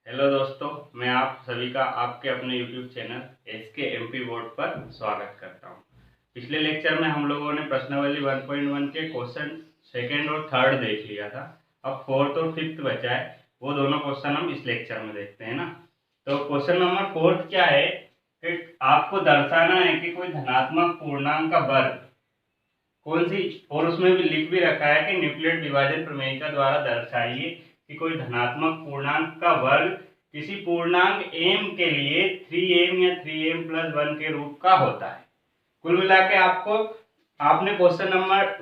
Hello दोस्तों, मैं आप सभी का आपके अपने YouTube channel SK MP board पर स्वागत करता हूं। पिछले लेक्चर में हम लोगों ने प्रश्नावली 1.1 के क्वेश्चन सेकंड और थर्ड देख लिया था। अब फोर्थ और फिफ्थ बचा है, वो दोनों क्वेश्चन हम इस लेक्चर में देखते हैं ना। तो क्वेश्चन नंबर फोर्थ क्या है कि आपको दर्शाना है कि कोई धनात्मक पूर्णांक का वर्ग कौन सी, और उसमें भी लिख भी रखा है कि न्यूक्लियेट विभाजन प्रमेयिका द्वारा दर्शाइए कि कोई धनात्मक पूर्णांक का वर्ग किसी पूर्णांक m के लिए 3m या 3m+1 के रूप का होता है। कुल मिला के आपने क्वेश्चन नंबर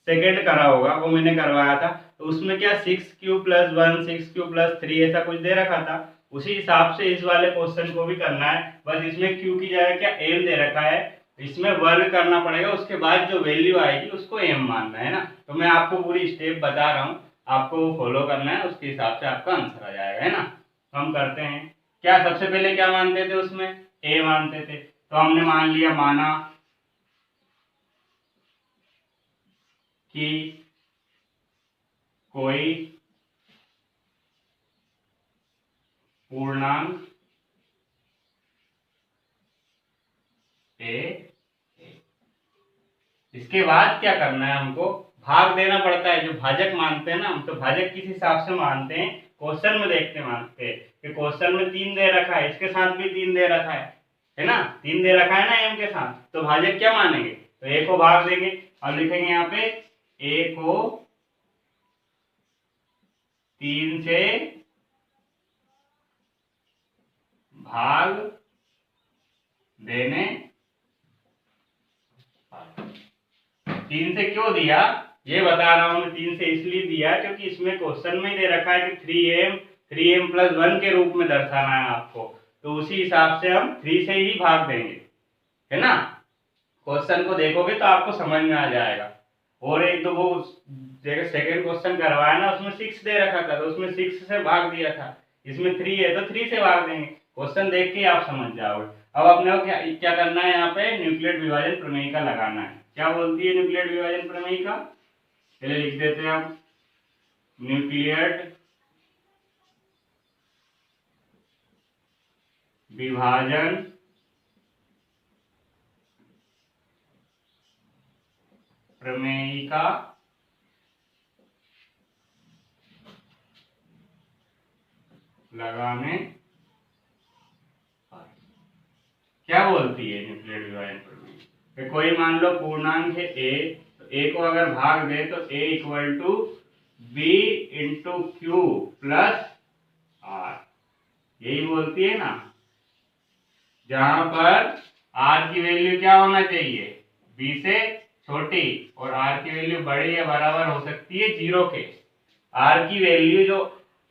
सेकंड करा होगा, वो मैंने करवाया था। तो उसमें क्या 6q+1 6q+3 ऐसा कुछ दे रखा था। उसी हिसाब से इस वाले क्वेश्चन को भी करना है, बस इसमें q की जगह क्या m दे रखा है, इसमें वर्ग करना पड़ेगा, उसके बाद जो वैल्यू आएगी उसको m मानना है ना। तो मैं आपको पूरी स्टेप बता रहा हूँ, आपको वो फॉलो करना है, उसके हिसाब से आपका आंसर आ जाएगा, है ना। तो हम करते हैं। क्या सबसे पहले क्या मानते थे, उसमें a मानते थे। तो हमने माना कि कोई पूर्णांक ए, इसके बाद क्या करना है, हमको भाग देना पड़ता है। जो भाजक मानते हैं ना हम, तो भाजक किस हिसाब से मानते हैं, क्वेश्चन में देखते मानते हैं कि क्वेश्चन में 3 दे रखा है, इसके साथ भी 3 दे रखा है ना। 3 दे रखा है ना एम के साथ, तो भाजक क्या मानेंगे, तो ए को भाग देंगे और लिखेंगे यहाँ पे ए को 3 से भाग देने। 3 से क्यों दिया ये बता रहा हूं मैं। 3 से इसलिए दिया क्योंकि इसमें क्वेश्चन में दे रखा है कि 3m+1 के रूप में दर्शाना है आपको, तो उसी हिसाब से हम 3 से ही भाग देंगे, है ना। क्वेश्चन को देखोगे तो आपको समझ में आ जाएगा। और एक तो वो सेकंड क्वेश्चन करवाया ना, उसमें 6 दे रखा था, तो उसमें 6 से भाग दिया था। इसमें 3 है तो 3 से भाग देंगे। क्वेश्चन देख के आप समझ जाओगे। अब अपने को क्या क्या करना है, यहाँ पे न्यूक्लियेट विभाजन प्रमेयिका लगाना है। क्या बोलती है न्यूक्लियेट विभाजन प्रमेयिका, पहले लिख देते हैं हम। न्यूक्लियेट विभाजन प्रमेयिका लगाने पर क्या बोलती है न्यूक्लियेट विभाजन प्रमेय, कोई मान लो पूर्णांक है a, तो a को अगर भाग दे तो a equal to b into q plus r, यही बोलती है ना। जहां पर r की वैल्यू क्या होना चाहिए, b से छोटी, और r की वैल्यू बड़ी या बराबर हो सकती है 0 के। r की वैल्यू जो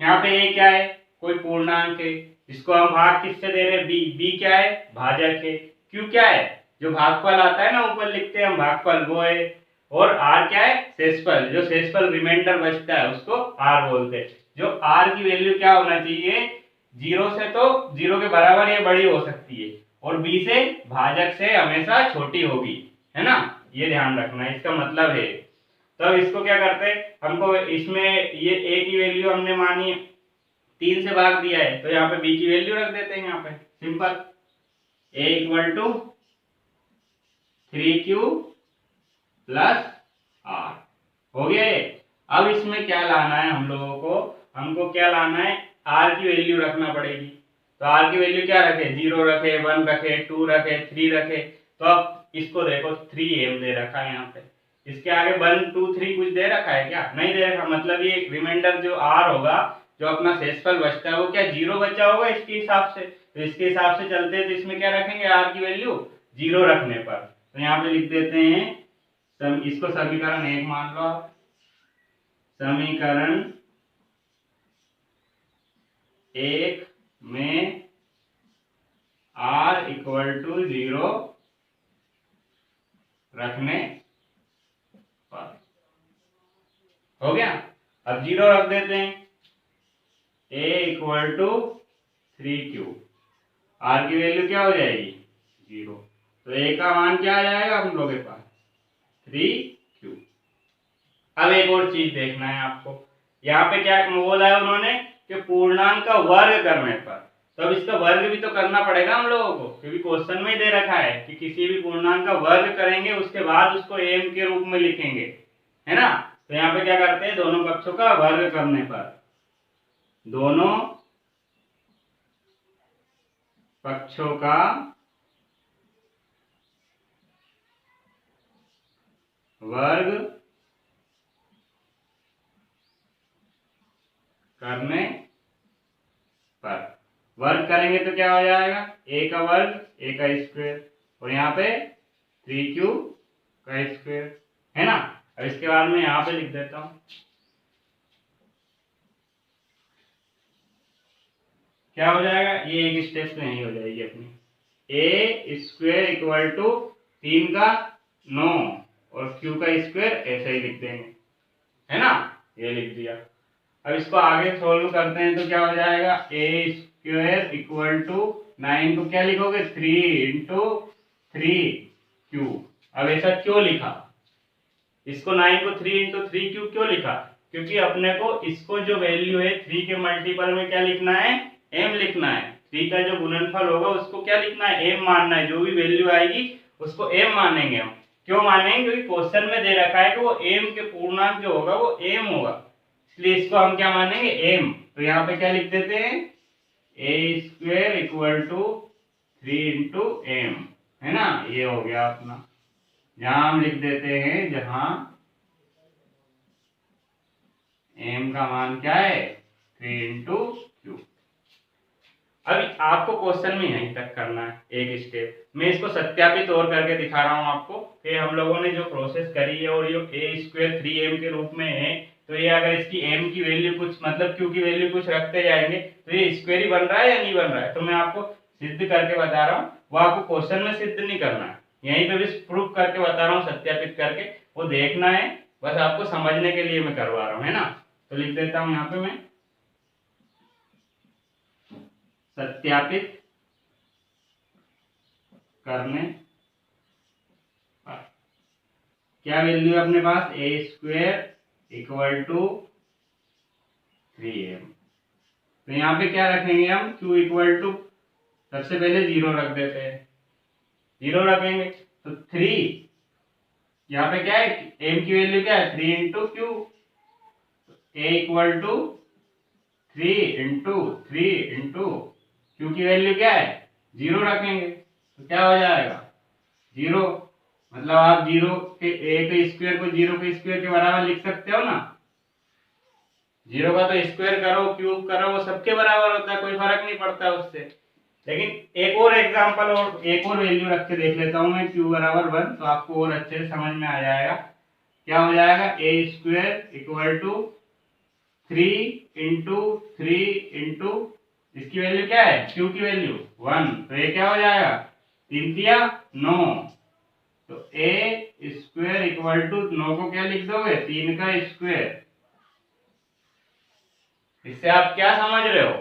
यहाँ पे a क्या है, कोई पूर्णांक है, इसको हम भाग किससे दे रहे हैं, b क्या है, भाजक है। q क्या है, जो भागफल आता है ना, ऊपर लिखते हैं हम भागफल, वो है। और r क्या है, शेषफल, जो शेषफल रिमाइंडर बचता है उसको r बोलते हैं। जो r की वैल्यू क्या होना चाहिए, 0 से तो 0 के बराबर या बड़ी हो सकती है, और b से भाजक से हमेशा छोटी होगी, है ना। ये ध्यान रखना है, इसका मतलब है। तो इसको क्या करते हैं, हमको इसमें ये a की वैल्यू हमने मानी 3 से भाग दिया है, तो यहाँ पे b की वैल्यू रख देते हैं। यहाँ पे simple, a equal to 3q plus r हो गया ये। अब इसमें क्या लाना है हम लोगों को, हमको क्या लाना है, r की वैल्यू रखना पड़ेगी। तो r की वैल्यू क्या रखे, 0 रखे, 1 रखे, 2 रखे, 3 रखे। तो अब इसको देखो 3m दे रखा है यहाँ पे, इसके आगे 1 2 3 कुछ दे रखा है क्या, नहीं दे रखा। मतलब ये रिमाइंडर जो r होगा, जो अपना शेषफल बचता है, वो क्या 0 बचा होगा इसके हिसाब से। तो इसके हिसाब से चलते हैं, तो इसमें क्या रखेंगे, r की वैल्यू 0 रखने पर। तो यहाँ पे लिख देते हैं इसको समीकरण 1 मान लो आप। समीकरण 1 में r इक्वल टू 0 रखने पर हो गया। अब 0 रख देते हैं, a equal to 3q, r की वैल्यू क्या हो जाएगी 0, तो a का मान क्या आ जाएगा हम लोग के पास 3q। अब एक और चीज देखना है आपको, यहाँ पे क्या बोला है उन्होंने के पूर्णांक का वर्ग करने पर। तो अब इसका वर्ग भी तो करना पड़ेगा हम लोगों को, क्योंकि क्वेश्चन में ही दे रखा है कि किसी भी पूर्णांक का वर्ग करेंगे उसके बाद उसको m के रूप में लिखेंगे, है ना। तो यहाँ पे क्या करते हैं, दोनों पक्षों का वर्ग करने पर, दोनों पक्षों का वर्ग करने पर, वर्ग करेंगे तो क्या हो जाएगा, a का वर्ग a का स्क्वायर, और यहाँ पे 3q का स्क्वायर, है ना। अब इसके बाद में यहाँ पे लिख देता हूं, क्या हो जाएगा, ये एक स्टेप से नहीं हो जाएगी अपनी, a स्क्वायर इक्वल टू 3 का 9 और q का स्क्वायर ऐसे ही लिख देंगे, है ना, ये लिख दिया। अब इसको आगे सोल्व करते हैं तो क्या हो जाएगा, a स्क्वायर इक्वल टू 9 को क्या लिखोगे, 3 इंटू 3q। अब ऐसा क्यों लिखा, इसको 9 को 3 इंटू 3q क्यों लिखा, क्योंकि अपने को इसको जो वैल्यू है 3 के मल्टीपल में क्या लिखना है, m लिखना है। 3 का जो गुणनफल होगा उसको क्या लिखना है, m मानना है। जो भी वैल्यू आएगी उसको m मानेंगे हम। क्यों मानेंगे, क्योंकि क्वेश्चन में दे रखा है कि वो m के पूर्णांक जो होगा वो m होगा, इसलिए इसको हम क्या मानेंगे, m। तो यहाँ पे क्या लिख देते हैं, a square equal to 3 into m, है ना, ये हो गया अपना। जहां हम लिख देते हैं, जहां m का मान क्या है, 3 इंटू क्यू। अभी आपको क्वेश्चन में यहीं तक करना है, एक स्टेप मैं इसको सत्यापित और करके दिखा रहा हूं आपको कि हम लोगों ने जो प्रोसेस करी है और ये a स्क्वायर 3m के रूप में है, तो ये अगर इसकी m की वैल्यू कुछ मतलब q की वैल्यू कुछ रखते जाएंगे तो ये स्क्वायर ही बन रहा है या नहीं बन रहा है। तो मैं आपको सिद्ध करके बता रहा हूँ, वो आपको क्वेश्चन में सिद्ध नहीं करना है, यहीं पे भी प्रूफ करके बता रहा हूँ, सत्यापित करके, वो देखना है, बस आपको समझने के लिए मैं करवा रहा हूँ, है ना। तो लिख देता हूँ यहाँ पे मैं, सत्यापित करने पर क्या वैल्यू है अपने पास, a square equal to 3m। तो यहाँ पे क्या रखेंगे हम, q इक्वल टू, सबसे पहले 0 रख देते हैं, 0 रखेंगे तो 3, यहाँ पे क्या है, m की वैल्यू क्या है, 3 into q, a equal to 3 into 3 into q की वैल्यू क्या है, 0 रखेंगे तो क्या हो जाएगा, 0। मतलब आप 0 के a के स्क्वायर को 0 के स्क्वायर के बराबर लिख सकते हो ना, 0 का तो स्क्वायर करो क्यूब करो वो सबके बराबर होता है, कोई फर्क नहीं पड़ता उससे। लेकिन एक और एग्जांपल और एक और वैल्यू रख के देख लेता हूं मैं, q बराबर 1, तो आपको और अच्छे से समझ में आ जाएगा। क्या हो जाएगा, a square equal to 3 into 3 into इसकी वैल्यू क्या है, q की वैल्यू 1, तो ये क्या हो जाएगा, 3 तिया 9, तो a स्क्वायर इक्वल टू 9 को क्या लिख दोगे, 3 का स्क्वायर। इससे आप क्या समझ रहे हो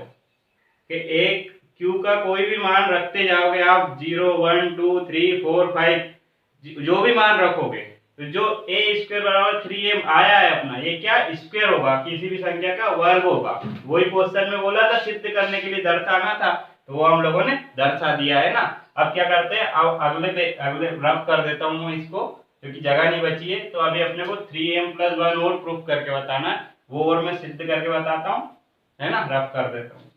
कि एक q का कोई भी मान रखते जाओगे आप, 0 1 2 3 4 5 जो भी मान रखोगे, तो जो a स्क्वायर बराबर 3m आया है अपना, ये क्या स्क्वायर होगा, किसी भी संख्या का वर्ग होगा। वही क्वेश्चन में बोला था सिद्ध करने के लिए दर्शाना था, तो वो हम लोगों ने दर्शा दिया है ना। अब क्या करते हैं, अब अगले रफ कर देता हूँ मैं इसको, क्योंकि जगह नहीं बची है। तो अभी अपने को 3m+1 और प्रूफ करके बताना है, वो और मैं सिद्ध करके बताता हूँ, है ना, रफ कर देता हूँ।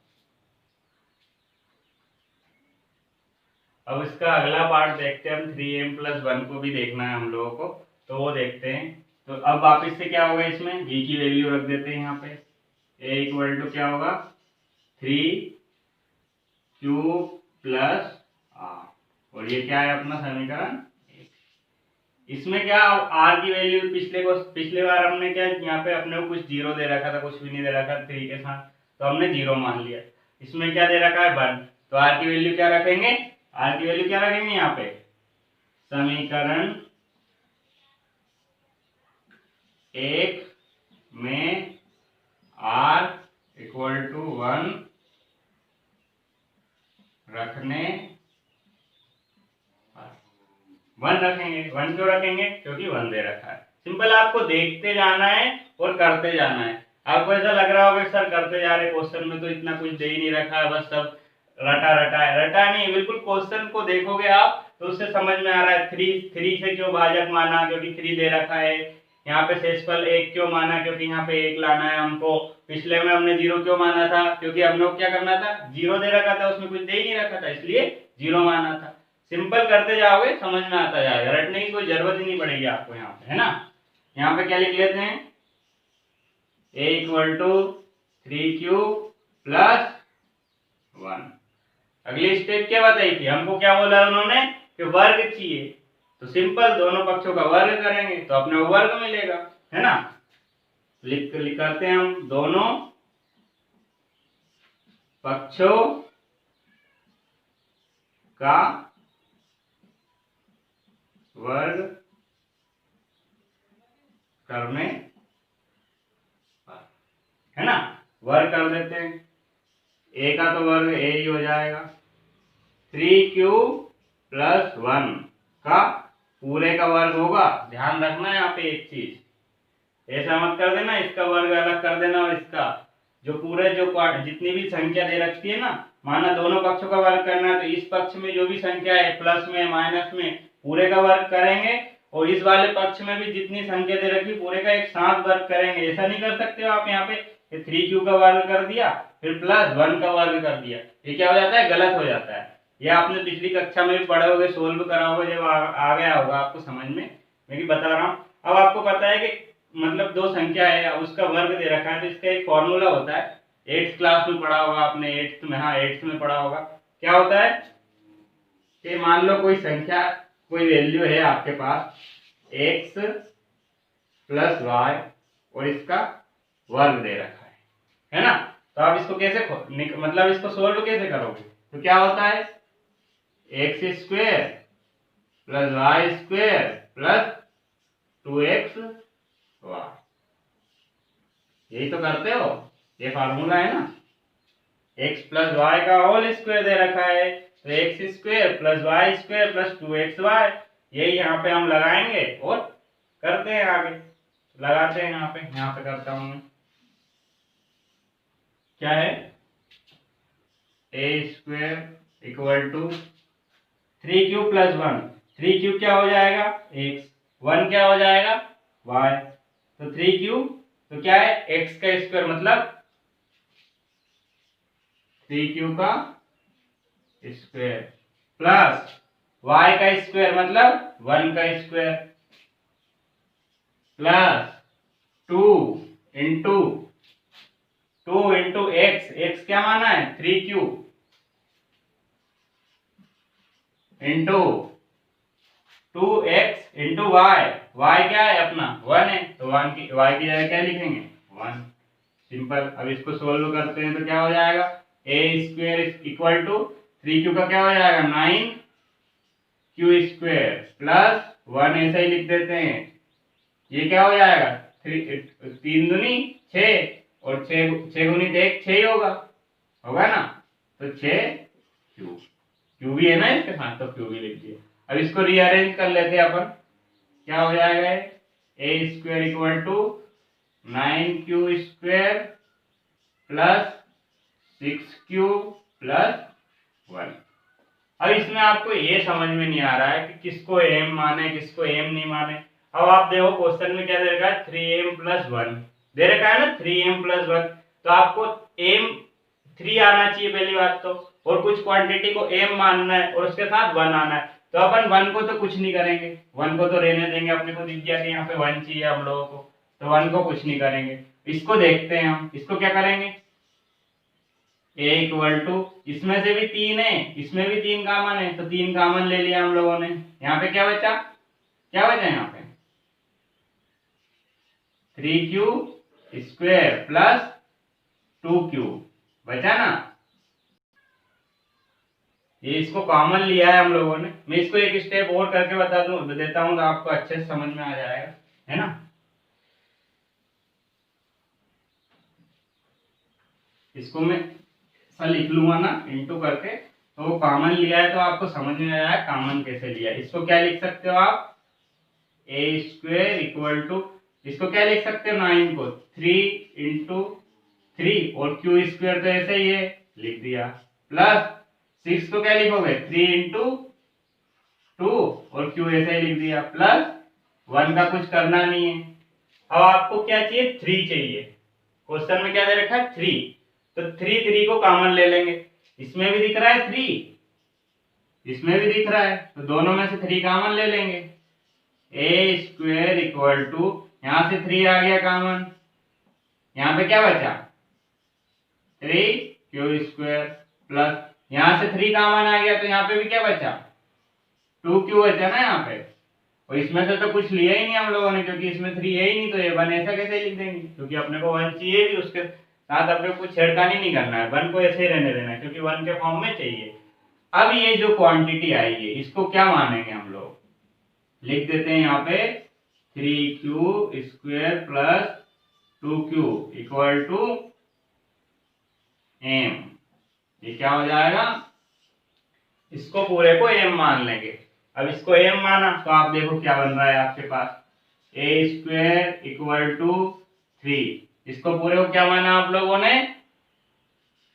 अब इसका अगला पार्ट देखते हैं हम, 3m+1 को भी देखना है हम लोगों को, तो वो देखते हैं। तो अब वापिस से क्या होगा, इसमें v की वैल्यू रख देते हैं यहाँ पे, a इक्वल टू क्या होगा, 3q प्लस r, और ये क्या है अपना समीकरण 1। इसमें क्या r की वैल्यू पिछले बार हमने क्या, यहाँ पे अपने को कुछ 0 दे रखा था, कुछ भी नहीं दे रखा था 3 के साथ, तो हमने 0 मान लिया। इसमें क्या दे रखा है 1, तो r की वैल्यू क्या रखेंगे, r की वैल्यू क्या रखेंगे यहाँ पे, समीकरण 1 में r इक्वल टू 1 रखने, 1 रखेंगे। 1 क्यों रखेंगे, क्योंकि 1 दे रखा है। सिंपल, आपको देखते जाना है और करते जाना है। आपको ऐसा लग रहा होगा सर करते जा रहे क्वेश्चन में तो इतना कुछ दे ही नहीं रखा है, बस सब रटा रटा है। रटा नहीं, बिल्कुल क्वेश्चन को देखोगे आप तो उससे समझ में आ रहा है। 3 से क्यों भाजक माना, क्योंकि 3 दे रखा है। यहाँ पे शेषफल 1 क्यों माना, क्योंकि यहाँ पे 1 लाना है हमको। पिछले में हमने 0 क्यों माना था, क्योंकि हम लोग क्या करना था, 0 दे रखा था, उसमें कुछ दे ही नहीं रखा था, इसलिए 0 माना था। सिंपल करते जाओगे समझ में आता जाएगा, रटने की कोई जरूरत ही नहीं पड़ेगी आपको यहाँ पे, है ना। यहाँ पे क्या लिख लेते हैं, a equal to 3q plus 1। अगली स्टेप क्या बताई थी हमको, क्या बोला उन्होंने कि वर्ग चाहिए, तो सिंपल दोनों पक्षों का वर्ग करेंगे तो अपने वर्ग मिलेगा, है ना। लिख करते हैं हम, दोनों पक्षों का वर्ग करने, है ना, वर्ग कर देते हैं। a का तो वर्ग a ही हो जाएगा, 3q प्लस 1 का पूरे का वर्ग होगा। ध्यान रखना है यहाँ पे एक चीज, ऐसा मत कर देना इसका वर्ग अलग कर देना और इसका, जो पूरे जो जितनी भी संख्या दे रखती है ना, माना दोनों पक्षों का वर्ग करना है तो इस पक्ष में जो भी संख्या है प्लस में माइनस में पूरे का वर्ग करेंगे, और इस वाले पक्ष में भी जितनी संख्या दे रखी पूरे का एक साथ वर्ग करेंगे। ऐसा नहीं कर सकते हो आप यहाँ पे 3q का वर्ग कर दिया फिर प्लस 1 का वर्ग कर दिया, ये क्या हो जाता है, गलत हो जाता है। ये आपने पिछली कक्षा में भी पढ़े होगे, सोल्व करा होगा, जब आ गया होगा आपको समझ में, मैं भी बता रहा हूँ। अब आपको पता है कि मतलब दो संख्या है उसका वर्ग दे रखा है तो इसका एक फॉर्मूला होता है, 8th क्लास में पढ़ा होगा आपने, 8th में, हाँ 8th में पढ़ा होगा। क्या होता है कि मान लो कोई संख्या, कोई वैल्यू है आपके पास x प्लस वाई और इसका वर्ग दे रखा है ना। तो आप इसको कैसे मतलब इसको सोल्व कैसे करोगे, तो क्या होता है x square plus y square plus 2x y, यही तो करते हो, ये फार्मूला है ना। x प्लस वाई का होल स्क्वायर दे रखा है तो x square plus y square plus 2xy, यही यहाँ पे हम लगाएंगे और करते हैं आगे, लगाते हैं यहाँ पे करता हूं मैं। क्या है, a square equal to 3q plus 1, 3q क्या हो जाएगा x, 1 क्या हो जाएगा y, तो 3q तो क्या है x का स्क्वायर मतलब 3q का स्क्वायर प्लस y का स्क्वायर मतलब 1 का स्क्वायर प्लस 2 इंटू x क्या माना है 3q into 2x into y क्या है अपना 1 है, तो y की जगह क्या लिखेंगे 1, सिंपल। अब इसको सोल्व करते हैं तो क्या हो जाएगा, a square equal to 3q का क्या हो जाएगा 9q स्क्वायर प्लस 1, ऐसा ही लिख देते हैं। ये क्या हो जाएगा 3 दूनी 6 और 6 गुनी 1 6 ही होगा ना, तो 6q, q भी है ना इसके साथ तो q भी लिख दिए। अब इसको रीअरेंज कर लेते हैं अपन, क्या हो जाएगा a square equal to 9q square plus 6q plus 1। अब इसमें आपको ये समझ में नहीं आ रहा है कि किसको m माने किसको m नहीं माने। अब आप देखो क्वेश्चन में क्या दे रखा है 3m प्लस 1 दे रखा है ना, 3m प्लस 1, तो आपको m 3 आना चाहिए पहली बात तो, और कुछ क्वांटिटी को m मानना है और उसके साथ 1 आना है, तो अपन 1 को तो कुछ नहीं करेंगे, 1 को तो रहने देंगे, अपने को दिख गया कि यहाँ पे 1 चाहिए हम लोगों को, तो 1 को कुछ नहीं करेंगे। इसको देखते हैं हम, इसको क्या करेंगे a इक्वल टू, इसमें से भी 3 है इसमें भी 3 कॉमन है तो 3 कॉमन ले लिया हम लोगों ने, यहाँ पे क्या बचा यहाँ पे 3q स्क्वायर प्लस 2q बचा ना, ये इसको कॉमन लिया है हम लोगों ने। मैं इसको एक स्टेप और करके देता हूं तो आपको अच्छे से समझ में आ जाएगा, है ना। इसको मैं ऐसा लिख लूंगा ना इनटू करके, तो वो कॉमन लिया है तो आपको समझ में आया कॉमन कैसे लिया। इसको क्या लिख सकते हो आप, a स्क्वायर इक्वल टू इसको क्या लिख सकते हो 9 को 3 × 3 और क्यू स्क्वायर तो ऐसे ही है लिख दिया, प्लस 6 को क्या लिखोगे 3 × 2 और क्यू ऐसे ही लिख दिया, प्लस 1 का कुछ करना नहीं है। अब आपको क्या चाहिए 3 चाहिए, क्वेश्चन में क्या दे रखा है 3, तो 3 को कॉमन ले लेंगे, इसमें भी दिख रहा है 3, इसमें भी दिख रहा है, तो दोनों में से 3 कॉमन ले लेंगे। ए स्क्वायर इक्वल टू, यहां से 3 आ गया कॉमन, यहां पे क्या बचा 3 क्यू स्क्वायर, प्लस यहां से 3 कॉमन आ गया तो यहाँ पे भी क्या बचा 2 क्यू बचा ना यहाँ पे, और इसमें से तो कुछ लिया ही नहीं हम लोगों ने क्योंकि इसमें 3 है ही नहीं, तो ये 1 ऐसा कैसे लिख देंगे, क्योंकि अपने को 1 चाहिए भी, उसके साथ अपने को कुछ छेड़खानी नहीं करना है, 1 को ऐसे ही रहने देना है क्योंकि 1 के फॉर्म में चाहिए। अब ये जो क्वांटिटी आई है इसको क्या मानेंगे हम लोग, लिख देते हैं यहाँ पे 3q square plus 2q equal to m, ये क्या हो जाएगा, इसको पूरे को m मान लेंगे। अब इसको m माना तो आप देखो क्या बन रहा है आपके पास a स्क्वायर इक्वल टू 3, इसको पूरे को क्या माना आप लोगों ने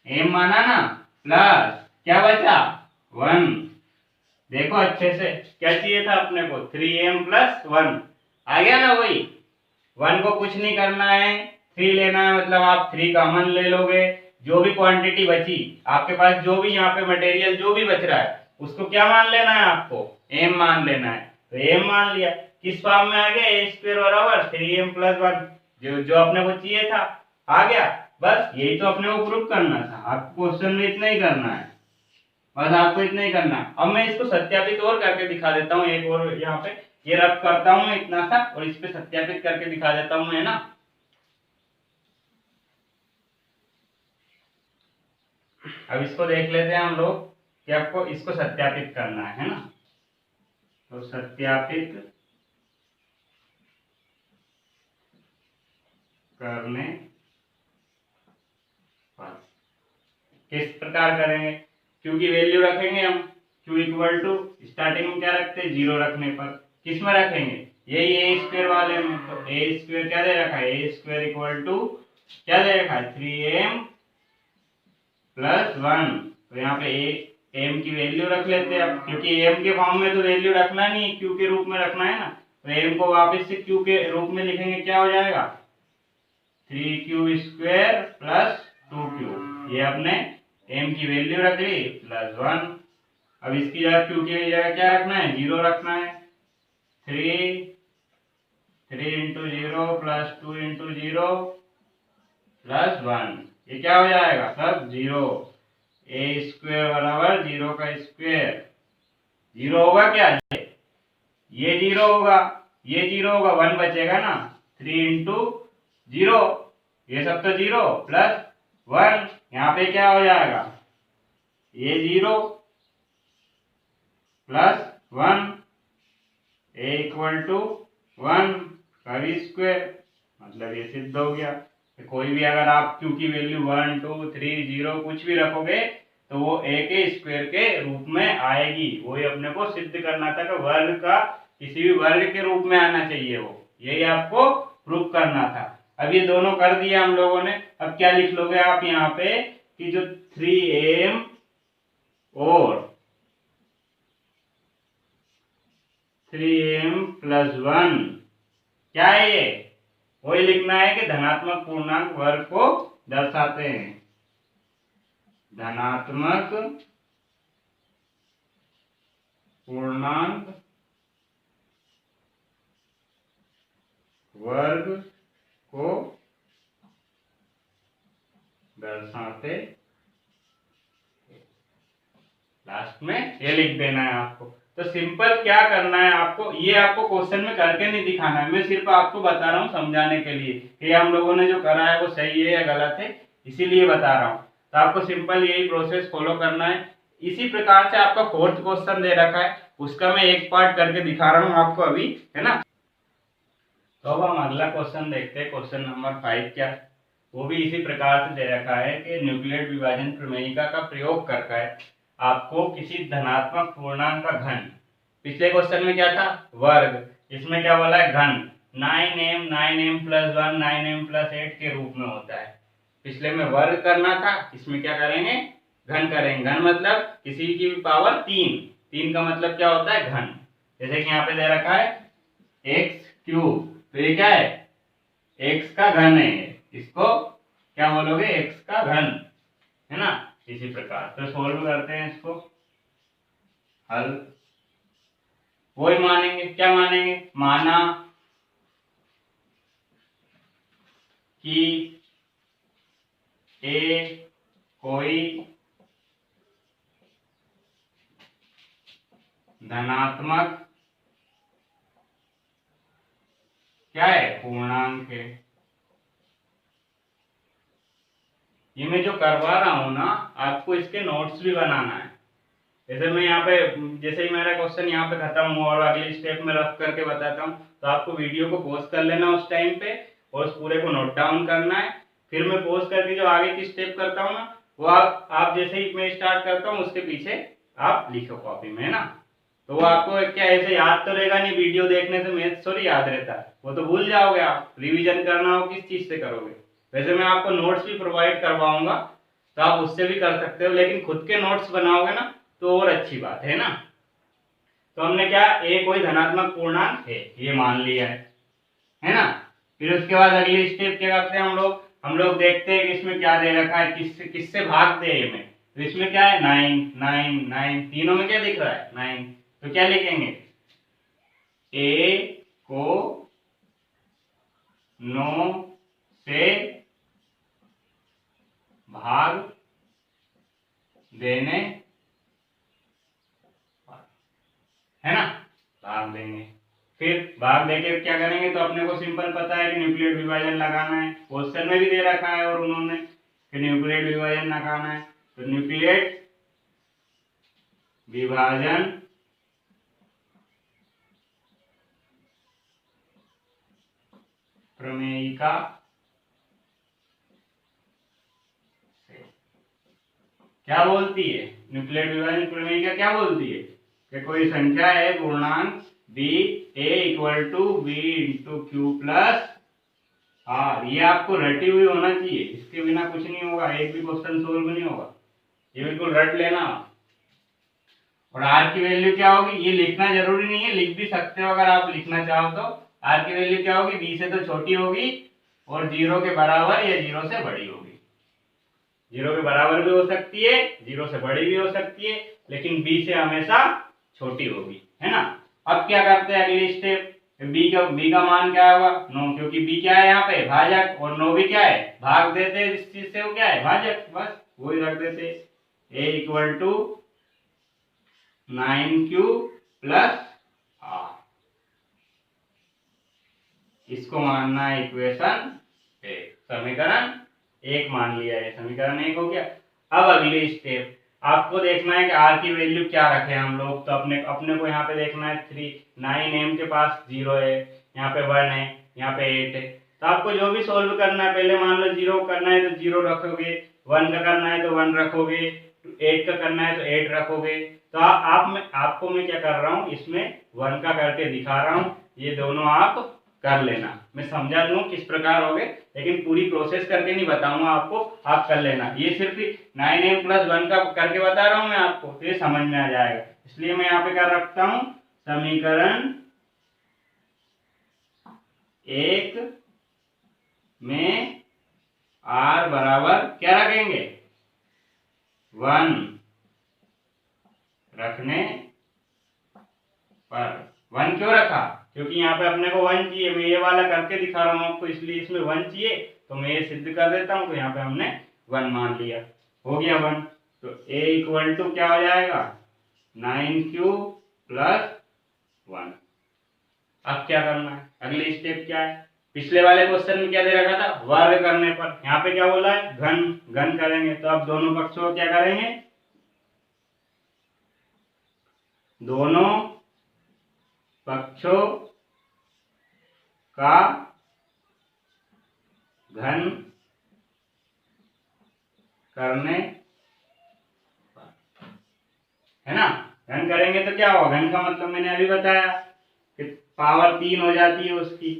m माना ना, प्लस क्या बचा 1, देखो अच्छे से क्या चाहिए था अपने को 3m प्लस 1 आ गया ना, वही 1 को कुछ नहीं करना है 3 लेना है, मतलब आप 3 कॉमन ले लोगे, जो भी क्वांटिटी बची आपके पास, जो भी यहाँ पे मटेरियल जो भी बच रहा है उसको क्या मान लेना है आपको m मान लेना है, तो m मान लिया, किस फॉर्म में आ गया a स्क्वायर बराबर 3m प्लस 1, जो अपने को चाहिए था आ गया। बस यही तो अपने को प्रूफ करना था, आपको क्वेश्चन में इतना ही करना है, बस आपको इतना ही करना है। अब मैं इसको सत्यापित और करके दिखा देता हूँ, एक और यहाँ पे ये रब करता हूँ मैं इतना सा और इस पे सत्यापित करके दिखा देता हूँ, है ना। अब इसको देख लेते हैं हम लोग कि आपको इसको सत्यापित करना है ना, तो सत्यापित करने पर किस प्रकार करेंगे, क्यू की वैल्यू रखेंगे हम, क्यू इक्वल टू स्टार्टिंग में क्या रखते हैं 0 रखने पर, किस में रखेंगे यही ए स्क्वायर वाले में, तो ए स्क्वायर क्या दे रखा है ए स्क्वायर इक्वल टू क्या दे रखा है 3m प्लस 1, तो यहाँ पे m की वैल्यू रख लेते हैं अब, क्योंकि m के फॉर्म में तो वैल्यू रखना नहीं है, q के रूप में रखना है ना, तो m को वापस से q के रूप में लिखेंगे, क्या हो जाएगा 3q स्क्वायर प्लस 2q, ये अपने m की वैल्यू रख ली प्लस 1। अब इसकी जगह q की जगह क्या रखना है 0 रखना है, 3 × 0 प्लस 2 × 0 प्लस 1, ये क्या हो जाएगा सब 0, ए स्क्वायर बराबर 0 का स्क्वायर, 0 होगा क्या ये 0 होगा, ये 0 होगा, 1 बचेगा ना, 3 × 0 ये सब तो 0 प्लस 1, यहाँ पे क्या हो जाएगा ये 0 प्लस 1 ए इक्वल टू 1 का स्क्वायर, मतलब ये सिद्ध हो गया। तो कोई भी अगर आप q की वैल्यू 1 2 3 0 कुछ भी रखोगे तो वो a के स्क्वायर के रूप में आएगी, वही अपने को सिद्ध करना था कि वर्ग का किसी भी वर्ग के रूप में आना चाहिए, वो यही आपको प्रूफ करना था। अब ये दोनों कर दिया हम लोगों ने, अब क्या लिख लोगे आप यहाँ पे कि जो 3m और 3m प्लस 1 क्या है ये, वही लिखना है कि धनात्मक पूर्णांक वर्ग को दर्शाते हैं, धनात्मक पूर्णांक वर्ग को दर्शाते, लास्ट में ये लिख देना है आपको। तो सिंपल क्या करना है आपको, ये आपको क्वेश्चन में करके नहीं दिखाना है, मैं सिर्फ आपको बता रहा हूँ समझाने के लिए कि हम लोगों ने जो करा है वो सही है या गलत है, इसीलिए बता रहा हूँ। तो आपको सिंपल यही प्रोसेस फॉलो करना है। इसी प्रकार से आपका 4th क्वेश्चन दे रखा है, उसका मैं एक पार्ट करके दिखा रहा हूँ आपको अभी, है ना। तो अब हम अगला क्वेश्चन देखते हैं, क्वेश्चन नंबर 5 क्या है, वो भी इसी प्रकार से दे रखा है कि न्यूक्लियेट विभाजन प्रमेयिका का प्रयोग करके आपको किसी धनात्मक पूर्णांक का घन, पिछले क्वेश्चन में क्या था वर्ग, इसमें क्या बोला है घन, 9m प्लस 1 9m प्लस 8 के रूप में होता है। पिछले में वर्ग करना था, इसमें क्या करेंगे, घन करेंगे। घन मतलब किसी की भी पावर 3, 3 का मतलब क्या होता है, घन। जैसे कि यहाँ पे दे रखा है एक्स क्यूब, तो ये क्या है, एक्स का घन है, इसको क्या बोलोगे, एक्स का घन, है ना। इसी प्रकार तो सोल्व करते हैं इसको, हल वही मानेंगे, क्या मानेंगे, माना कि ए कोई धनात्मक क्या है, पूर्णांक है। ये मैं जो करवा रहा हूं ना, आपको इसके नोट्स भी बनाना है। जैसे मैं यहाँ पे, जैसे ही मेरा क्वेश्चन यहाँ पे खत्म हुआ और अगले स्टेप में रख करके बताता हूँ, तो आपको वीडियो को पॉज कर लेना उस टाइम पे और उस पूरे को नोट डाउन करना है। फिर मैं पॉज करके जो आगे की स्टेप करता हूँ ना, वो आप जैसे ही मैं स्टार्ट करता हूँ उसके पीछे आप लिखो कॉपी में, है ना। तो वो आपको क्या ऐसे याद तो रहेगा नहीं, वीडियो देखने से मैथ्स थोड़ी याद रहता है, वो तो भूल जाओगे आप। रिवीजन करना हो किस चीज से करोगे। वैसे मैं आपको नोट्स भी प्रोवाइड करवाऊंगा, तो आप उससे भी कर सकते हो, लेकिन खुद के नोट्स बनाओगे ना तो और अच्छी बात है ना। तो हमने क्या, ए कोई धनात्मक पूर्णांक है ये मान लिया है ना। फिर उसके बाद अगली स्टेप क्या करते हैं हम लोग देखते हैं कि इसमें क्या दे रखा है, किससे किससे भाग दे हमें। तो इसमें क्या है, 9 9 9, तीनों में क्या दिख रहा है, 9। तो क्या लिखेंगे, ए को 9 से भाग देने, है ना, भाग देंगे। फिर भाग देके क्या करेंगे, तो अपने को सिंपल पता है कि न्यूक्लियेट विभाजन लगाना है, क्वेश्चन में भी दे रखा है और उन्होंने कि न्यूक्लियेट विभाजन लगाना है। तो न्यूक्लियेट विभाजन प्रमेयिका क्या बोलती है, न्यूक्लियेट विभाजन प्रमेयिका क्या बोलती है कि कोई संख्या है पूर्णांक b a equal to b into q plus r. ये आपको रटी हुई होना चाहिए, इसके बिना कुछ नहीं होगा, एक भी क्वेश्चन सोल्व नहीं होगा, ये बिल्कुल रट लेना। और आर की वैल्यू क्या होगी, ये लिखना जरूरी नहीं है, लिख भी सकते हो अगर आप लिखना चाहो तो। आर की वैल्यू क्या होगी, बी से तो छोटी होगी और 0 के बराबर या 0 से बड़ी होगी। 0 के बराबर भी हो सकती है, 0 से बड़ी भी हो सकती है, लेकिन बी से हमेशा छोटी होगी, है ना। अब क्या करते हैं अगली स्टेप, बी का मान क्या होगा, 9, क्योंकि बी क्या है यहाँ पे, भाजक, और 9 भी क्या है, भाग देते हैं इस चीज से, वो क्या है, भाजक, बस वही रख देते। A equal to 9q plus r, इसको मानना है इक्वेशन 1, समीकरण 1 मान लिया है, समीकरण 1 हो गया। अब अगली स्टेप आपको देखना है कि आर की वैल्यू क्या रखे हम लोग। तो अपने अपने को यहाँ पे देखना है 3, 9m के पास 0 है, यहाँ पे 1 है, यहाँ पे 8 है। तो आपको जो भी सोल्व करना है, पहले मान लो 0 करना है तो 0 रखोगे, 1 का करना है तो 1 रखोगे, 8 का करना है तो 8 रखोगे। तो आपको मैं क्या कर रहा हूँ, इसमें 1 का करके दिखा रहा हूँ, ये दोनों आप कर लेना। मैं समझा दूं किस प्रकार होगे, लेकिन पूरी प्रोसेस करके नहीं बताऊंगा आपको, आप कर लेना। ये सिर्फ 9m प्लस 1 का करके बता रहा हूं मैं आपको, तो ये समझ में आ जाएगा। इसलिए मैं यहाँ पे क्या रखता हूं, समीकरण 1 में r बराबर क्या रखेंगे, 1 रखने पर। 1 क्यों रखा, क्योंकि यहाँ पे अपने को 1 चाहिए, मैं ये वाला करके दिखा रहा हूँ आपको, इसलिए इसमें 1 चाहिए, तो मैं ये सिद्ध कर देता हूँ। तो यहाँ पे हमने 1 मान लिया, हो गया 1। तो a इक्वल टू क्या हो जाएगा, 9q प्लस 1। अब क्या करना है, अगली स्टेप क्या है, पिछले वाले क्वेश्चन में क्या दे रखा था, वर्ग करने पर, यहाँ पे क्या बोला है, घन, घन करेंगे। तो अब दोनों पक्षों को क्या करेंगे, दोनों पक्षों का घन करने, है ना। घन करेंगे तो क्या होगा, घन का मतलब मैंने अभी बताया कि पावर 3 हो जाती है उसकी,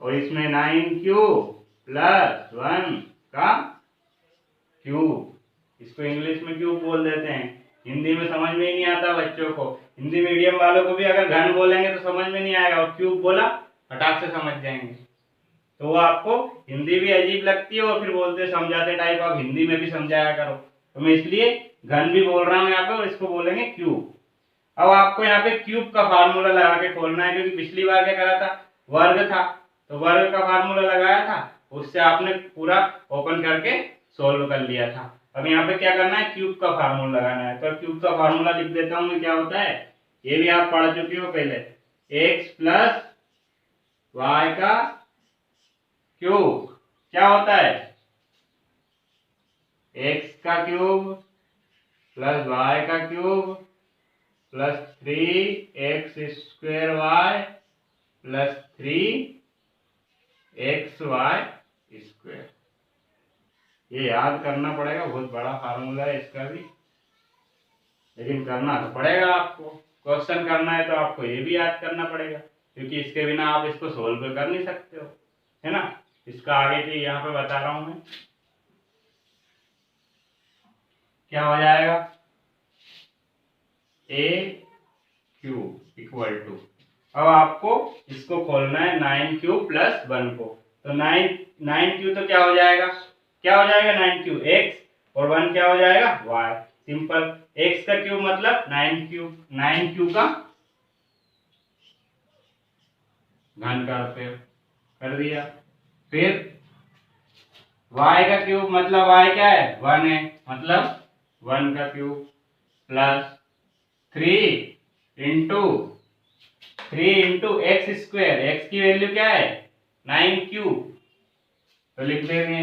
और इसमें 9 प्लस 1 का क्यूब, इसको इंग्लिश में क्यूब बोल देते हैं। हिंदी में समझ में ही नहीं आता बच्चों को, हिंदी मीडियम वालों को भी अगर घन बोलेंगे तो समझ में नहीं आएगा, और क्यूब बोला फटाक से समझ जाएंगे। तो वो आपको हिंदी भी अजीब लगती है और फिर बोलते समझाते टाइप आप हिंदी में भी समझाया करो, तो मैं इसलिए घन भी बोल रहा हूँ यहाँ पे और इसको बोलेंगे क्यूब। अब आपको यहाँ पे क्यूब का फार्मूला लगा के खोलना है, क्योंकि पिछली बार क्या करा था, वर्ग था, तो वर्ग का फार्मूला लगाया था, उससे आपने पूरा ओपन करके सोल्व कर लिया था। अब यहाँ पे क्या करना है, क्यूब का फार्मूला लगाना है। तो क्यूब का फार्मूला लिख देता हूँ मैं, क्या होता है ये भी आप पढ़ चुके हो पहले, x प्लस वाई का क्यूब क्या होता है, x का क्यूब प्लस वाई का cube plus 3x square y plus 3xy square. ये याद करना पड़ेगा, बहुत बड़ा फार्मूला है इसका भी, लेकिन करना तो पड़ेगा आपको। क्वेश्चन करना है तो आपको ये भी याद करना पड़ेगा, क्योंकि इसके बिना आप इसको सोल्व कर नहीं सकते हो, है ना। इसका आगे भी यहाँ पे बता रहा हूं मैं, क्या हो जाएगा, a क्यूब इक्वल टू, अब आपको इसको खोलना है 9 क्यूब प्लस 1 को, तो 9 क्यूब तो क्या हो जाएगा, 9 क्यूब x और 1 क्या हो जाएगा y। सिंपल, x का क्यूब मतलब 9 क्यूब, 9 क्यूब का घन कर दिया। फिर y का क्यूब मतलब y क्या है, 1 है, मतलब 1 का cube plus 3 into x square, x की वैल्यू क्या है 9 क्यूब, तो लिख देंगे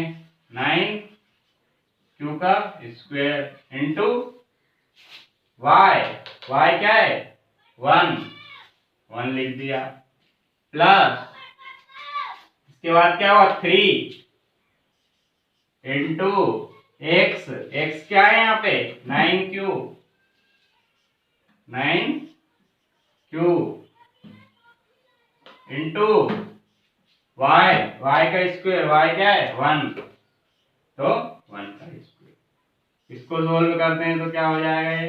9 क्यू का स्क्वायर इंटू y क्या है 1 लिख दिया, प्लस इसके बाद क्या हुआ 3 इंटू एक्स क्या है यहाँ पे 9 क्यूब इंटू y का स्क्वायर, y क्या है 1, तो 1 का स्क्वायर। इसको सोल्व करते हैं तो क्या हो जाएगा, ये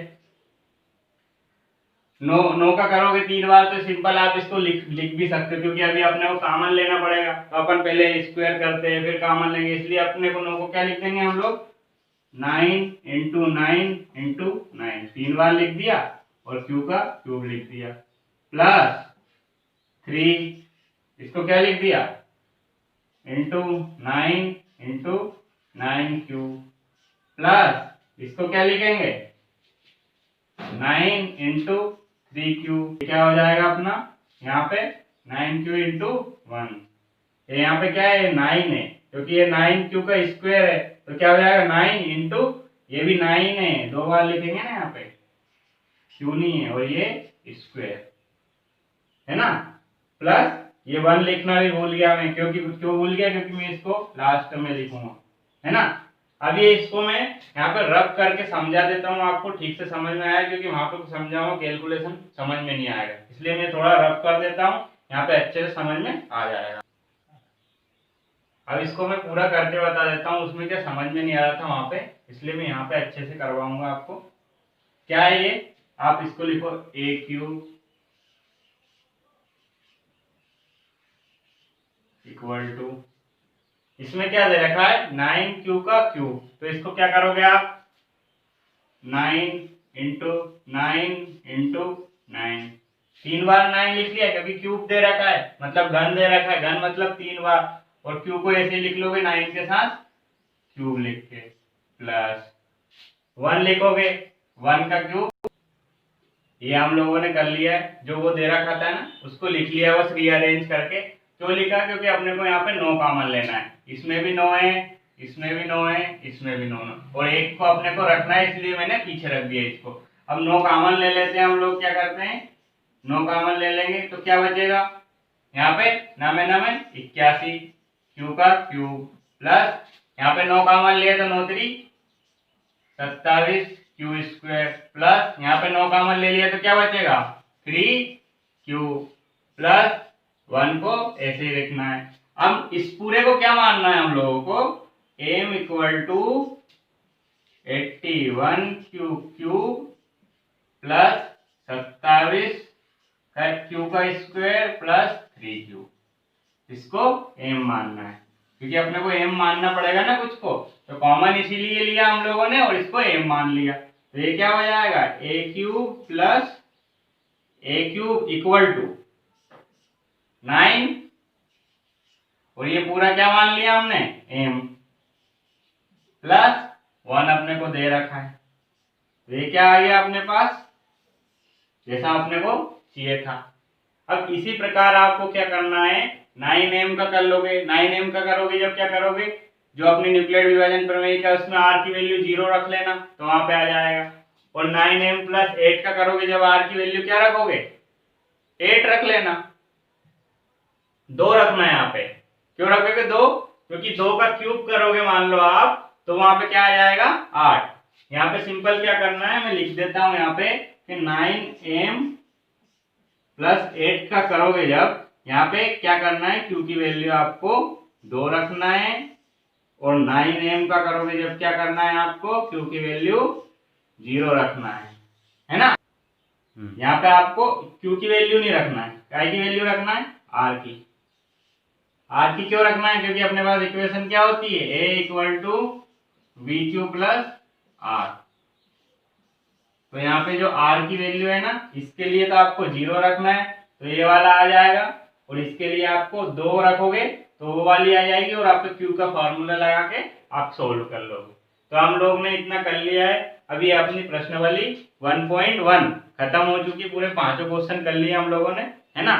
9 का करोगे 3 बार तो सिंपल आप इसको लिख भी सकते हो, क्योंकि अभी अपने को कॉमन लेना पड़ेगा, तो अपन पहले स्क्वायर करते हैं फिर कॉमन लेंगे, इसलिए अपने को 9 को क्या लिख देंगे हम लोग 9 इंटू 9 3 बार लिख दिया और क्यू का क्यूब लिख दिया, प्लस 3 इसको क्या लिख दिया इंटू 9 क्यूब, प्लस इसको क्या लिखेंगे 9 इंटू 3 क्यूब, क्या हो जाएगा अपना यहाँ पे 9 क्यू इंटू 1, यहाँ पे क्या है 9 है, क्योंकि ये 9 क्यू का स्क्वायर है, तो क्या हो जाएगा 9 इंटू ये भी 9 है, 2 बार लिखेंगे ना यहाँ पे, क्यू नहीं है और ये स्क्वायर है ना, प्लस ये 1 लिखना भी भूल गया मैं, क्यों भूल गया, क्योंकि मैं इसको लास्ट में लिखूंगा, है ना। अभी इसको मैं यहाँ पे रब करके समझा देता हूँ, आपको ठीक से समझ में आया, क्योंकि वहां पे समझाऊंगा कैलकुलेशन समझ में नहीं आएगा, इसलिए मैं थोड़ा रब कर देता हूँ, यहाँ पे अच्छे से समझ में आ जाएगा। अब इसको मैं पूरा करके बता देता हूँ, उसमें क्या समझ में नहीं आ रहा था वहां पे, इसलिए मैं यहाँ पे अच्छे से करवाऊंगा आपको। क्या है ये, आप इसको लिखो a क्यूब इक्वल टू, इसमें क्या दे रखा है 9 क्यू का क्यूब, तो इसको क्या करोगे आप 9 इंटू 9 3 बार 9 लिख लिया, क्योंकि क्यूब दे रखा है मतलब घन दे रखा है, घन मतलब 3 बार, और क्यूब को ऐसे लिख लोगे 9 के साथ क्यूब लिख के, प्लस 1 लिखोगे 1 का क्यूब, ये हम लोगों ने कर लिया है, जो वो दे रखा था ना उसको लिख लिया बस रीअरेंज करके। क्यों लिखा, क्योंकि अपने को यहाँ पे 9 कॉमन लेना है, इसमें भी 9 है, इसमें भी 9 है, इसमें भी 9 और एक को अपने को रखना है, इसलिए मैंने पीछे रख दिया इसको। अब 9 कॉमन ले लेते हैं हम लोग, क्या करते हैं 9 कॉमन ले लेंगे तो क्या बचेगा यहाँ पे 9 81 क्यू का क्यूब, प्लस यहाँ पे 9 कॉमन लिए तो 9 3 27 क्यू स्क्वायर, प्लस यहाँ पे 9 कॉमन ले लिया तो क्या बचेगा 3 क्यू, प्लस 1 को ऐसे ही लिखना है। अब इस पूरे को क्या मानना है हम लोगों को, m equal to 81 cube plus 27 q का स्क्वायर प्लस 3 क्यू, इसको m मानना है, क्योंकि अपने को m मानना पड़ेगा ना कुछ को, तो कॉमन इसीलिए लिया हम लोगों ने और इसको m मान लिया। तो ये क्या हो जाएगा, a cube plus a cube equal to 9, और ये पूरा क्या मान लिया हमने, m प्लस 1 अपने को दे रखा है। तो ये क्या आ गया अपने पास, जैसा अपने को चाहिए था। अब इसी प्रकार आपको क्या करना है, 9m का कर लोगे, 9m का करोगे जब क्या करोगे, जो अपनी न्यूक्लियर विभाजन प्रमेय का उसमें r की वैल्यू 0 रख लेना, तो वहां पे आ जाएगा। और 9m प्लस 8 का करोगे जब r की वैल्यू क्या रखोगे, 8 रख लेना, 2 रखना है यहाँ पे। क्यों रखोगे 2, क्योंकि 2 का क्यूब करोगे मान लो आप, तो वहां पे क्या आ जाएगा 8। यहाँ पे सिंपल क्या करना है, मैं लिख देता हूं यहाँ पे कि 9m प्लस 8 का करोगे जब, यहाँ पे क्या करना है, क्यू की वैल्यू आपको 2 रखना है, और 9m का करोगे जब क्या करना है आपको, क्यू की वैल्यू 0 रखना है ना। यहाँ पे आपको क्यू की वैल्यू नहीं रखना है, काय की वैल्यू रखना है, आर की। आर की क्यों रखना है, क्योंकि अपने पास इक्वेशन क्या होती है, a equal to v q plus r. तो यहाँ पे जो r की वैल्यू है ना, इसके लिए तो आपको 0 रखना है, तो ये वाला आ जाएगा, और इसके लिए आपको 2 रखोगे तो वो वाली आ जाएगी, और आपको q का फॉर्मूला लगा के आप सोल्व कर लोगे। तो हम लोग ने इतना कर लिया है। अभी अपनी प्रश्नावली 1.1 खत्म हो चुकी, पूरे 5 क्वेश्चन कर लिए हम लोगों ने, है ना।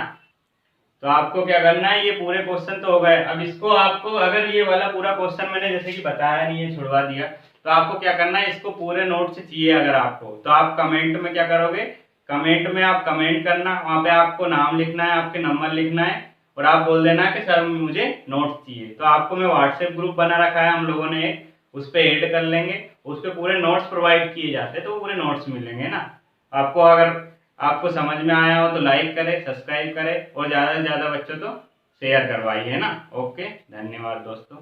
तो आपको क्या करना है, ये पूरे क्वेश्चन तो हो गए। अब इसको आपको, अगर ये वाला पूरा क्वेश्चन मैंने जैसे कि बताया नहीं है, छुड़वा दिया, तो आपको क्या करना है, इसको पूरे नोट से चाहिए अगर आपको, तो आप कमेंट में क्या करोगे, कमेंट में आप कमेंट करना, वहां पे आपको नाम लिखना है, आपके नंबर लिखना है, और आप बोल देना कि सर मुझे नोट्स चाहिए। तो आपको मैं व्हाट्सएप ग्रुप बना रखा है हम लोगों ने, उस पर ऐड कर लेंगे, उस पर पूरे नोट्स प्रोवाइड किए जाते हैं, तो पूरे नोट्स मिलेंगे ना आपको। अगर आपको समझ में आया हो तो लाइक करें, सब्सक्राइब करें, और ज़्यादा से ज़्यादा बच्चों तो शेयर करवाइए ना। ओके, धन्यवाद दोस्तों।